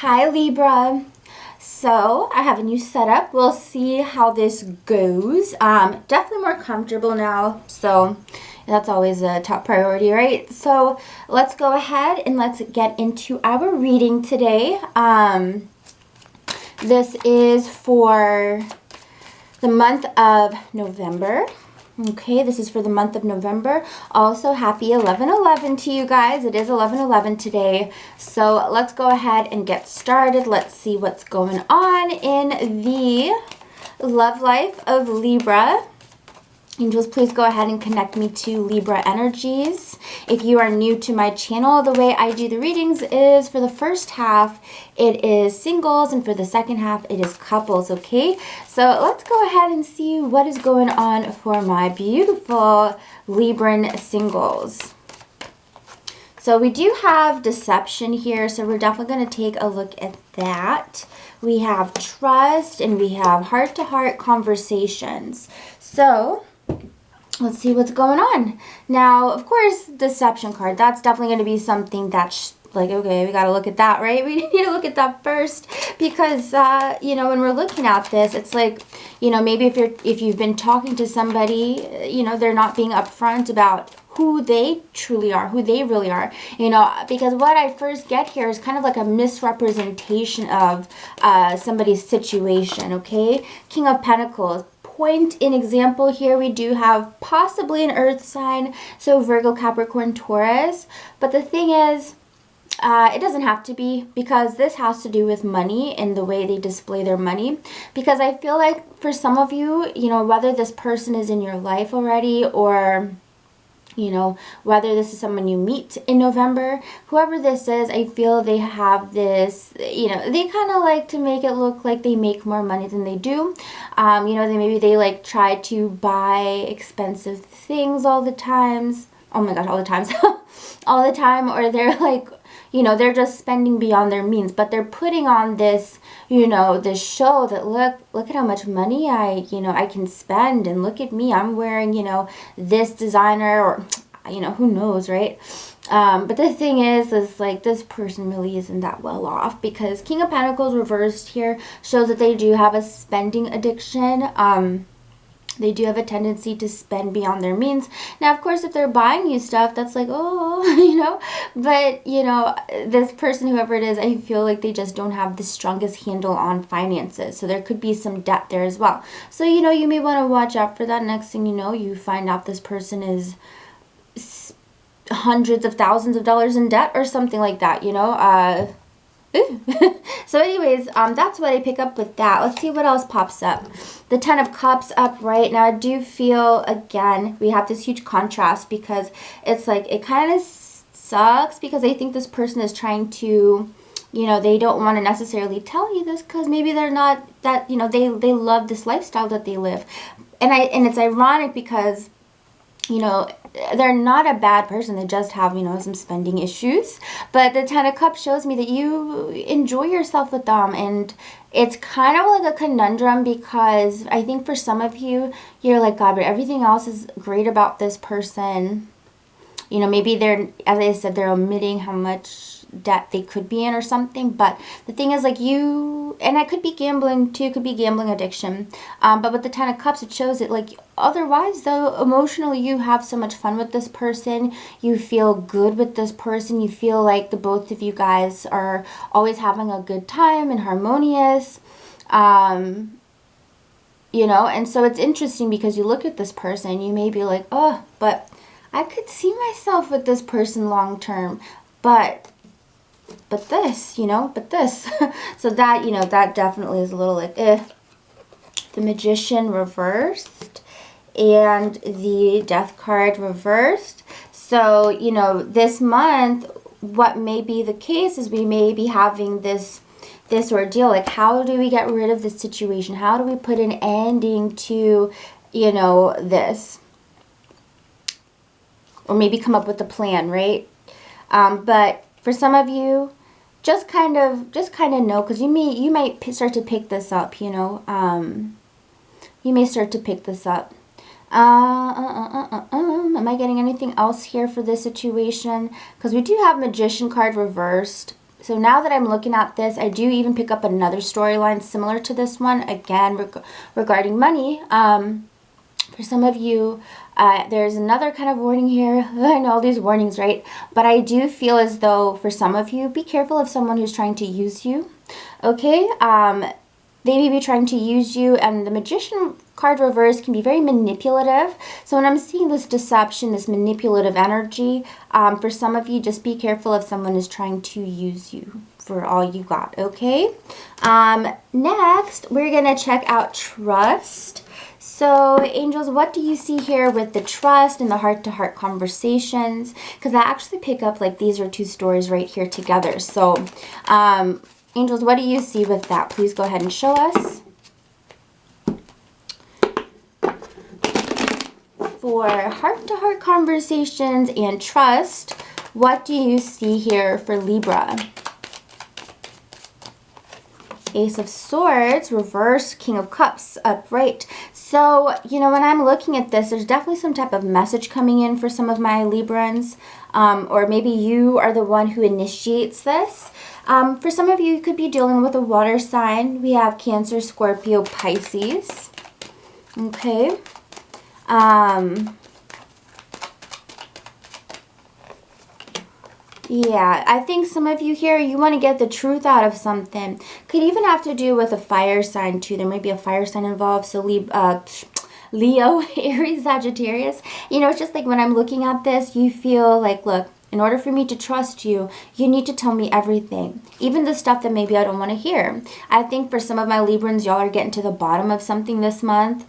Hi Libra. So I have a new setup. We'll see how this goes. Definitely more comfortable now, so that's always a top priority, right? So let's go ahead and let's get into our reading today. This is for the month of November. Okay, this is for the month of November. Also, happy 11/11 to you guys. It is 11/11 today. So let's go ahead and get started. Let's see what's going on in the love life of Libra. Angels, please go ahead and connect me to Libra energies. If you are new to my channel, the way I do the readings is for the first half, it is singles, and for the second half, it is couples, okay? So let's go ahead and see what is going on for my beautiful Libran singles. So we do have deception here, so we're definitely going to take a look at that. We have trust, and we have heart-to-heart conversations. So let's see what's going on. Now, of course, deception card. That's definitely going to be something that's like, okay, we got to look at that, right? We need to look at that first because, you know, when we're looking at this, it's like, you know, maybe if you've been talking to somebody, you know, they're not being upfront about who they truly are, who they really are, you know, because what I first get here is kind of like a misrepresentation of somebody's situation, okay? King of Pentacles. Point in example here, we do have possibly an earth sign, so Virgo, Capricorn, Taurus. But the thing is, it doesn't have to be, because this has to do with money and the way they display their money. Because I feel like for some of you, you know, whether this person is in your life already or, you know, whether this is someone you meet in November, whoever this is, I feel they have this, you know, they kind of like to make it look like they make more money than they do. You know, maybe they like try to buy expensive things all the times. Oh my gosh, all the times. All the time. Or they're like, you know, they're just spending beyond their means, but they're putting on this, you know, this show that look at how much money I can spend, and look at me, I'm wearing, you know, this designer, or, you know, who knows, right? But the thing is like this person really isn't that well off, because King of Pentacles reversed here shows that they do have a spending addiction. They do have a tendency to spend beyond their means. Now, of course, if they're buying you stuff, that's like, oh, you know. But, you know, this person, whoever it is, I feel like they just don't have the strongest handle on finances. So there could be some debt there as well. So, you know, you may want to watch out for that. Next thing you know, you find out this person is hundreds of thousands of dollars in debt or something like that, you know. So anyways, that's what I pick up with that. Let's see what else pops up. The Ten of Cups upright. Now I do feel, again, we have this huge contrast, because it's like it kind of sucks, because I think this person is trying to, you know, they don't want to necessarily tell you this because maybe they're not that, you know, they love this lifestyle that they live. And it's ironic because, you know, they're not a bad person. They just have, you know, some spending issues. But the Ten of Cups shows me that you enjoy yourself with them. And it's kind of like a conundrum, because I think for some of you, you're like, God, but everything else is great about this person. You know, maybe they're, as I said, they're omitting how much debt they could be in or something. But the thing is, like, you, and it could be gambling too, could be gambling addiction. But with the Ten of Cups, it shows it, like, otherwise, though, emotionally, you have so much fun with this person. You feel good with this person. You feel like the both of you guys are always having a good time and harmonious. You know, and so it's interesting, because you look at this person, you may be like, oh, but I could see myself with this person long term, but this, you know, but this. So that, you know, that definitely is a little like, eh. The Magician reversed, and the Death card reversed. So, you know, this month, what may be the case is we may be having this ordeal. Like, how do we get rid of this situation? How do we put an ending to, you know, this? Or maybe come up with a plan, right? But for some of you, just kind of know, because you might start to pick this up, you know. You may start to pick this up. Am I getting anything else here for this situation? Because we do have Magician card reversed. So now that I'm looking at this, I do even pick up another storyline similar to this one, again, regarding money. For some of you, there's another kind of warning here. I know all these warnings, right? But I do feel as though for some of you, be careful of someone who's trying to use you, okay? They may be trying to use you, and the Magician card reverse can be very manipulative. So when I'm seeing this deception, this manipulative energy, for some of you, just be careful if someone is trying to use you for all you got, okay? Next, we're going to check out trust. So, angels, what do you see here with the trust and the heart-to-heart conversations? Because I actually pick up like these are two stories right here together. So, angels, what do you see with that? Please go ahead and show us. For heart-to-heart conversations and trust, what do you see here for Libra? Ace of Swords, reverse, King of Cups, upright. So, you know, when I'm looking at this, there's definitely some type of message coming in for some of my Librans. Or maybe you are the one who initiates this. For some of you, you could be dealing with a water sign. We have Cancer, Scorpio, Pisces. Okay. Yeah, I think some of you here, you want to get the truth out of something. Could even have to do with a fire sign too. There might be a fire sign involved. So Leo, Aries, Sagittarius. You know, it's just like when I'm looking at this, you feel like, look, in order for me to trust you, you need to tell me everything. Even the stuff that maybe I don't want to hear. I think for some of my Librans, y'all are getting to the bottom of something this month,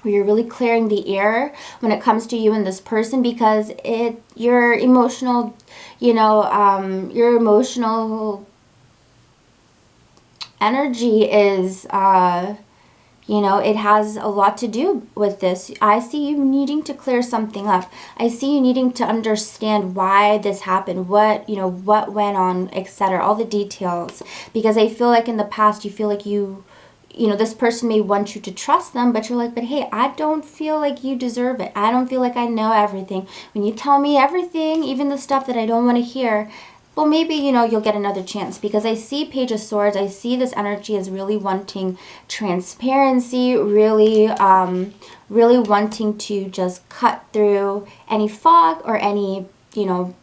where you're really clearing the air when it comes to you and this person, because your emotional, you know, your emotional energy is, you know, it has a lot to do with this. I see you needing to clear something up. I see you needing to understand why this happened, what, you know, what went on, etc., all the details. Because I feel like in the past, you feel like you know, this person may want you to trust them, but you're like, but hey, I don't feel like you deserve it. I don't feel like I know everything. When you tell me everything, even the stuff that I don't want to hear, well, maybe, you know, you'll get another chance. Because I see Page of Swords. I see this energy as really wanting transparency, really, really wanting to just cut through any fog or any, you know,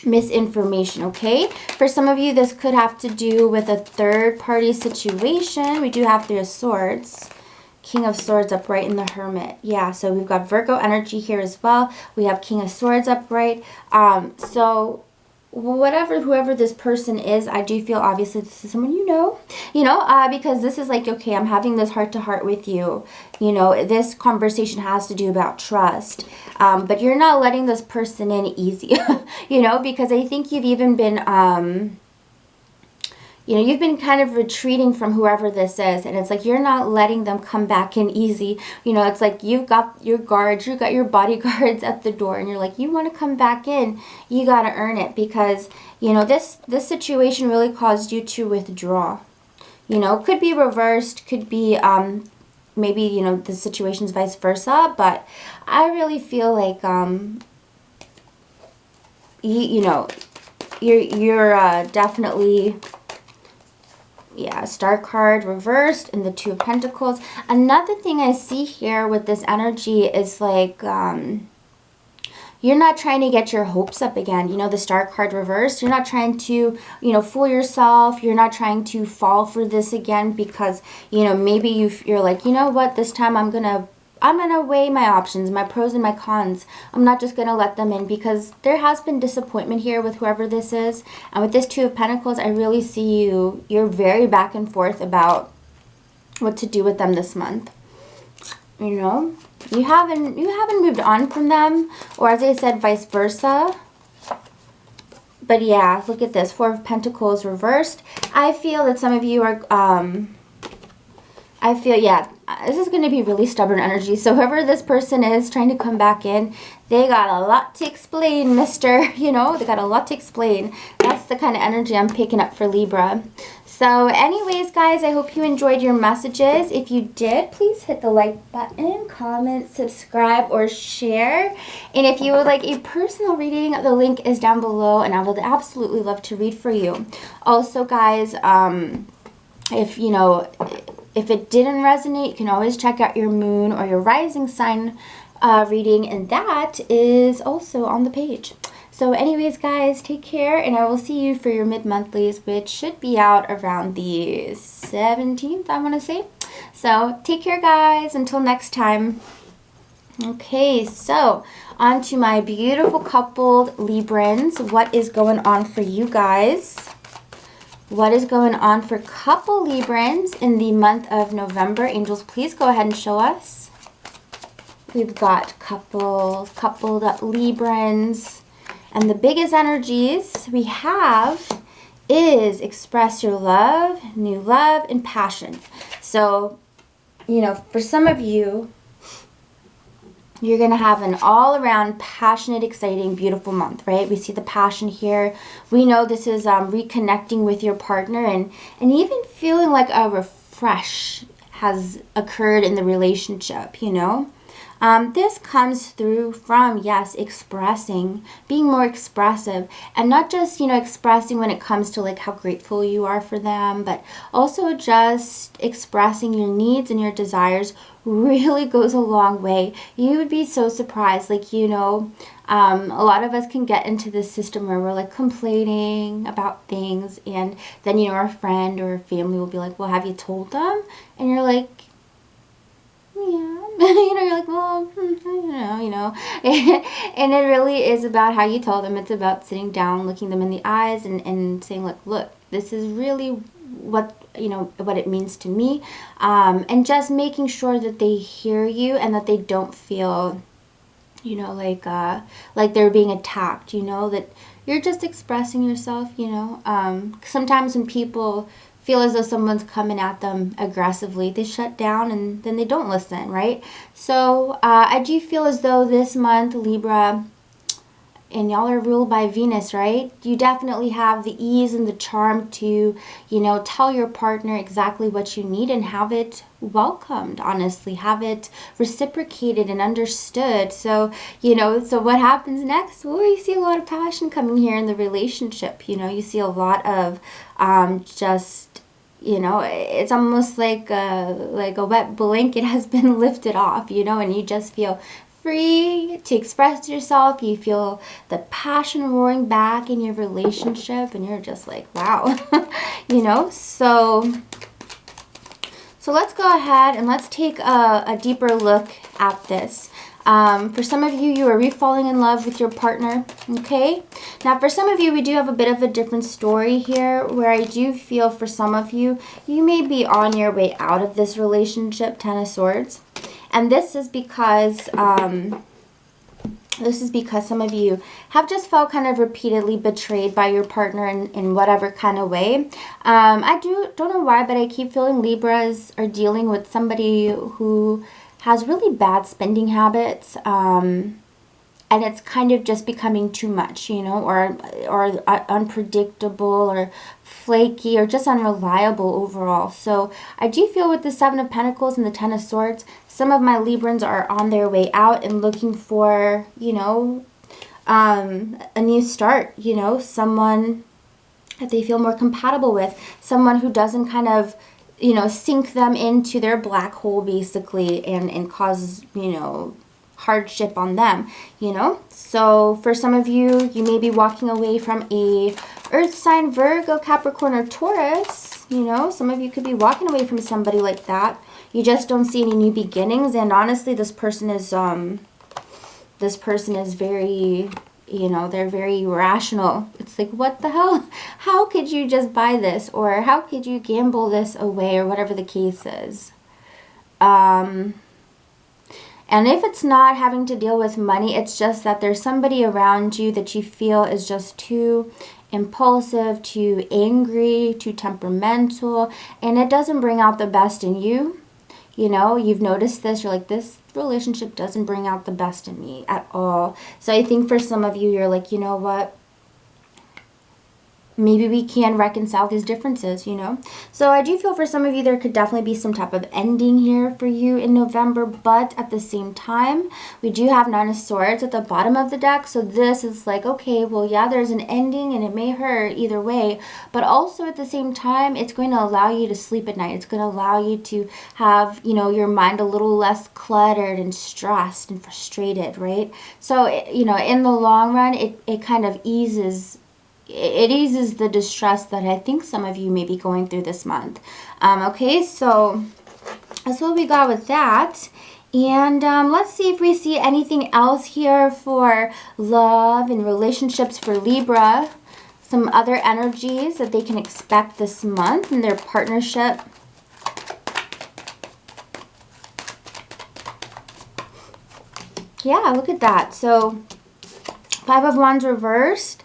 misinformation, okay? For some of you, this could have to do with a third-party situation. We do have Three of Swords, King of Swords upright, in the Hermit. Yeah, so we've got Virgo energy here as well. We have King of Swords upright. So whoever this person is, I do feel obviously this is someone you know, because this is like, okay, I'm having this heart-to-heart with you. You know, this conversation has to do about trust. But you're not letting this person in easy, you know, because I think you've even been, you know, you've been kind of retreating from whoever this is. And it's like you're not letting them come back in easy. You know, it's like you've got your guards, you've got your bodyguards at the door. And you're like, you want to come back in, you got to earn it. Because, you know, this situation really caused you to withdraw. You know, could be reversed, could be maybe, you know, the situation's vice versa. But I really feel like, you know, you're definitely... Yeah, Star card reversed and the Two of Pentacles. Another thing I see here with this energy is like, you're not trying to get your hopes up again. You know, the Star card reversed. You're not trying to, you know, fool yourself. You're not trying to fall for this again because, you know, maybe you're like, you know what, this time I'm gonna weigh my options, my pros and my cons. I'm not just going to let them in, because there has been disappointment here with whoever this is. And with this Two of Pentacles, I really see you're very back and forth about what to do with them this month. You know, you haven't moved on from them, or as I said, vice versa. But yeah, look at this, Four of Pentacles reversed. I feel that some of you are, yeah, this is going to be really stubborn energy. So whoever this person is trying to come back in, they got a lot to explain, mister. You know, they got a lot to explain. That's the kind of energy I'm picking up for Libra. So anyways, guys, I hope you enjoyed your messages. If you did, please hit the like button, comment, subscribe, or share. And if you would like a personal reading, the link is down below, and I would absolutely love to read for you. Also, guys, if it didn't resonate, you can always check out your moon or your rising sign reading, and that is also on the page. So anyways, guys, take care, and I will see you for your mid-monthlies, which should be out around the 17th, I want to say. So take care, guys. Until next time. Okay, so on to my beautiful coupled Librans. What is going on for you guys? What is going on for couple Librans in the month of November? Angels, please go ahead and show us. We've got coupled Librans. And the biggest energies we have is express your love, new love, and passion. So, for some of you, you're going to have an all-around passionate, exciting, beautiful month, right? We see the passion here. We know this is reconnecting with your partner and even feeling like a refresh has occurred in the relationship, This comes through from, yes, expressing, being more expressive, and not just, expressing when it comes to like how grateful you are for them, but also just expressing your needs and your desires really goes a long way. You would be so surprised, like, a lot of us can get into this system where we're like complaining about things, and then, our friend or family will be like, well, have you told them? And you're like, yeah. You're like, well, I don't know, and it really is about how you tell them. It's about sitting down, looking them in the eyes, and saying, like, look, this is really what it means to me, and just making sure that they hear you and that they don't feel, like they're being attacked, that you're just expressing yourself, sometimes when people feel as though someone's coming at them aggressively, they shut down and then they don't listen, right? So I do feel as though this month, Libra, and y'all are ruled by Venus, right? You definitely have the ease and the charm to, tell your partner exactly what you need and have it welcomed, honestly. Have it reciprocated and understood. So, so what happens next? Well, you see a lot of passion coming here in the relationship. You see a lot of it's almost like a wet blanket has been lifted off, and you just feel free to express yourself. You feel the passion roaring back in your relationship, and you're just like, wow, So let's go ahead and let's take a deeper look at this. For some of you, you are refalling in love with your partner, okay? Now, for some of you, we do have a bit of a different story here, where I do feel for some of you, you may be on your way out of this relationship, Ten of Swords. And this is because some of you have just felt kind of repeatedly betrayed by your partner in whatever kind of way. I don't know why, but I keep feeling Libras are dealing with somebody who has really bad spending habits, and it's kind of just becoming too much, or unpredictable or flaky or just unreliable overall. So I do feel with the Seven of Pentacles and the Ten of Swords, some of my Librans are on their way out and looking for, a new start, someone that they feel more compatible with, someone who doesn't kind of, sink them into their black hole basically and cause, hardship on them, So for some of you, you may be walking away from a earth sign, Virgo, Capricorn, or Taurus, Some of you could be walking away from somebody like that. You just don't see any new beginnings, and honestly, this person is very, they're very rational. It's like, what the hell? How could you just buy this? Or how could you gamble this away? Or whatever the case is. And if it's not having to deal with money, it's just that there's somebody around you that you feel is just too impulsive, too angry, too temperamental, and it doesn't bring out the best in you. You've noticed this. You're like, this relationship doesn't bring out the best in me at all. So I think for some of you, you're like, you know what? maybe we can reconcile these differences, you know? So I do feel for some of you there could definitely be some type of ending here for you in November, but at the same time, we do have Nine of Swords at the bottom of the deck. So this is like, okay, well, yeah, there's an ending and it may hurt either way, but also at the same time, it's going to allow you to sleep at night. It's going to allow you to have, you know, your mind a little less cluttered and stressed and frustrated, right? So, you know, in the long run, it kind of eases the distress that I think some of you may be going through this month. Okay, so that's what we got with that. And let's see if we see anything else here for love and relationships for Libra. Some other energies that they can expect this month in their partnership. Yeah, look at that. So, Five of Wands reversed.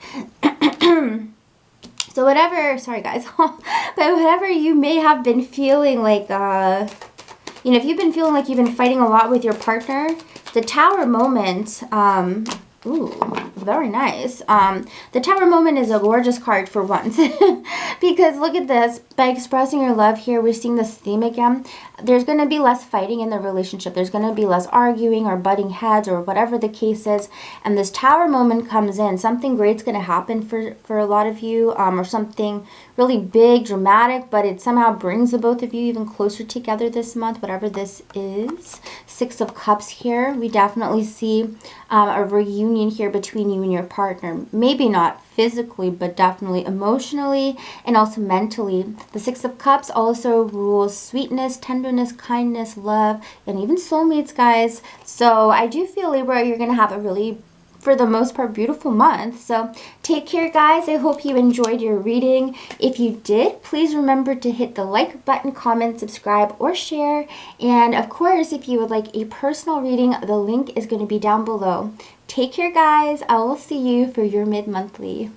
So whatever, sorry guys, but whatever you may have been feeling like, you know, if you've been feeling like you've been fighting a lot with your partner, the Tower moment, ooh, very nice. The Tower moment is a gorgeous card for once. Because look at this, by expressing your love here, we're seeing this theme again. There's going to be less fighting in the relationship. There's going to be less arguing or butting heads or whatever the case is. And this Tower moment comes in. Something great's going to happen for a lot of you, or something really big, dramatic, but it somehow brings the both of you even closer together this month, whatever this is. Six of Cups here. We definitely see a reunion here between you and your partner. Maybe not physically, but definitely emotionally and also mentally. The Six of Cups also rules sweetness, tenderness, kindness, love, and even soulmates, guys. So I do feel, Libra, you're going to have a really, for the most part, beautiful month. So take care, guys. I hope you enjoyed your reading. If you did, please remember to hit the like button, comment, subscribe, or share. And of course, if you would like a personal reading, the link is going to be down below. Take care, guys. I will see you for your mid-monthly.